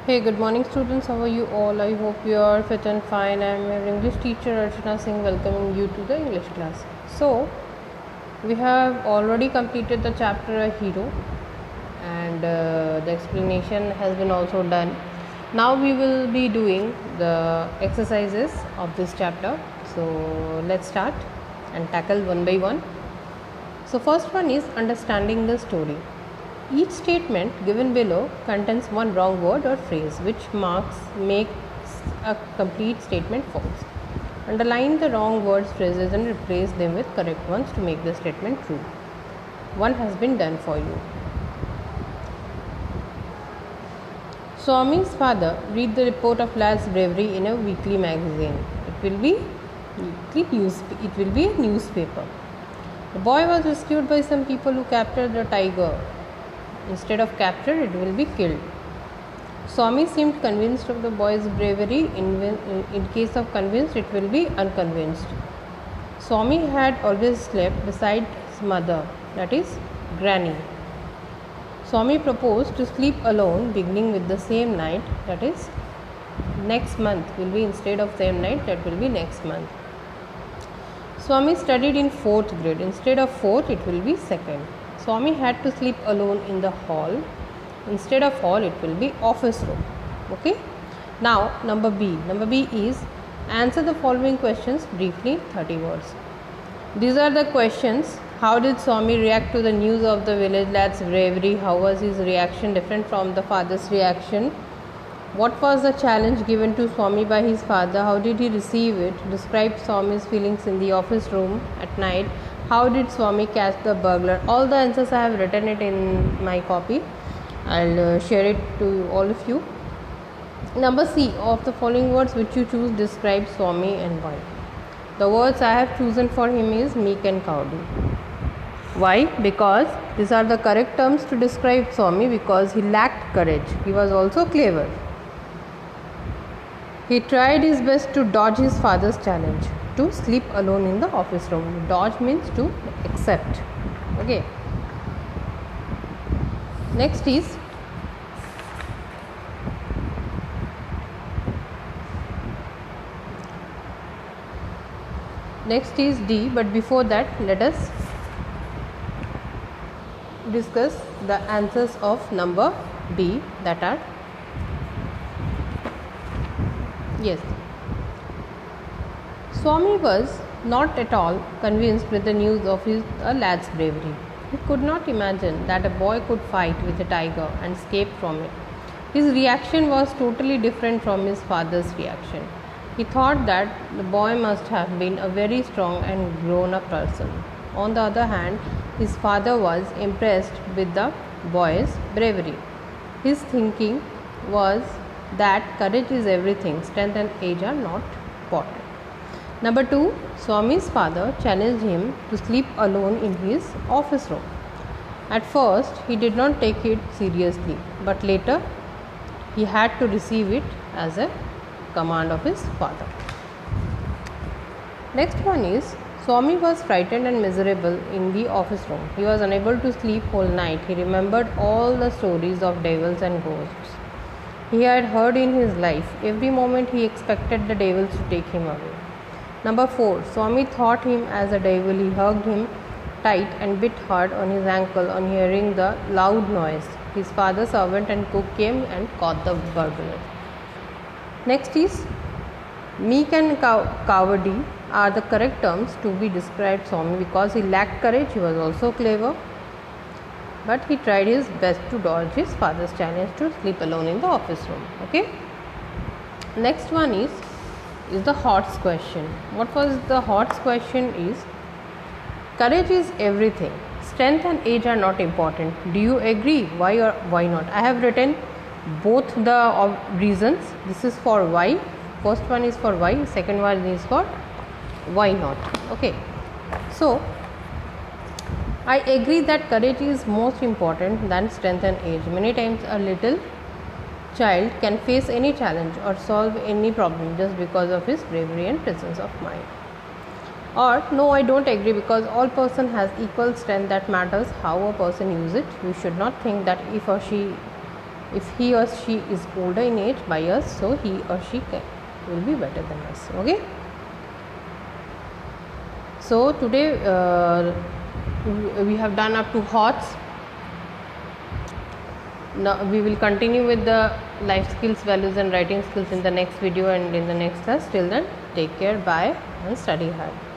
Hey, good morning, students. How are you all? I hope you are fit and fine. I am your English teacher Archana Singh, welcoming you to the English class. So, we have already completed the chapter A Hero, and the explanation has been also done. Now, we will be doing the exercises of this chapter. So, let's start and tackle one by one. So, first one is understanding the story. Each statement given below contains one wrong word or phrase which makes a complete statement false. Underline the wrong words, phrases and replace them with correct ones to make the statement true. One has been done for you. Swami's father read the report of lad's bravery in a weekly magazine. It will be a newspaper. The boy was rescued by some people who captured the tiger. Instead of captured, it will be killed. Swami seemed convinced of the boy's bravery. In case of convinced, it will be unconvinced. Swami had always slept beside his mother, that is, Granny. Swami proposed to sleep alone beginning with the same night, that is, next month will be instead of same night, that will be next month. Swami studied in 4th grade. Instead of 4th, it will be 2nd. Swami had to sleep alone in the hall. Instead of hall, it will be office room. Okay. Now, number B. Number B is answer the following questions briefly, 30 words. These are the questions. How did Swami react to the news of the village lad's bravery? How was his reaction different from the father's reaction? What was the challenge given to Swami by his father? How did he receive it? Describe Swami's feelings in the office room at night. How did Swami catch the burglar? All the answers I have written it in my copy. I'll share it to all of you. Number C. Of the following words which you choose, describe Swami and why. The words I have chosen for him is meek and cowardly. Why? Because these are the correct terms to describe Swami, because he lacked courage. He was also clever. He tried his best to dodge his father's challenge to sleep alone in the office room. Dodge means to accept. Okay. Next is D, but before that let us discuss the answers of number B, that are yes. Swami was not at all convinced with the news of his lad's bravery. He could not imagine that a boy could fight with a tiger and escape from it. His reaction was totally different from his father's reaction. He thought that the boy must have been a very strong and grown-up person. On the other hand, his father was impressed with the boy's bravery. His thinking was that courage is everything, strength and age are not important. Number 2, Swami's father challenged him to sleep alone in his office room. At first, he did not take it seriously, but later he had to receive it as a command of his father. Next one is Swami was frightened and miserable in the office room. He was unable to sleep whole night. He remembered all the stories of devils and ghosts he had heard in his life. Every moment he expected the devils to take him away. Number 4, Swami thought him as a devil. He hugged him tight and bit hard on his ankle on hearing the loud noise. His father, servant and cook came and caught the burglar. Next is meek and cowardly are the correct terms to be described Swami, because he lacked courage. He was also clever, but he tried his best to dodge his father's challenge to sleep alone in the office room. Okay. Next one is the HOTS question. What was the HOTS question is courage is everything. Strength and age are not important. Do you agree? Why or why not? I have written both the reasons. This is for why. First one is for why. Second one is for why not. Okay. So I agree that courage is most important than strength and age. Many times a little child can face any challenge or solve any problem just because of his bravery and presence of mind. Or no, I don't agree, because all person has equal strength. That matters how a person use it. You should not think that if or she if he or she is older in age by us, so he or she will be better than us. Okay. So today we have done up to HOTS. Now we will continue with the life skills, values and writing skills in the next video and in the next class. Till then, take care, bye and study hard.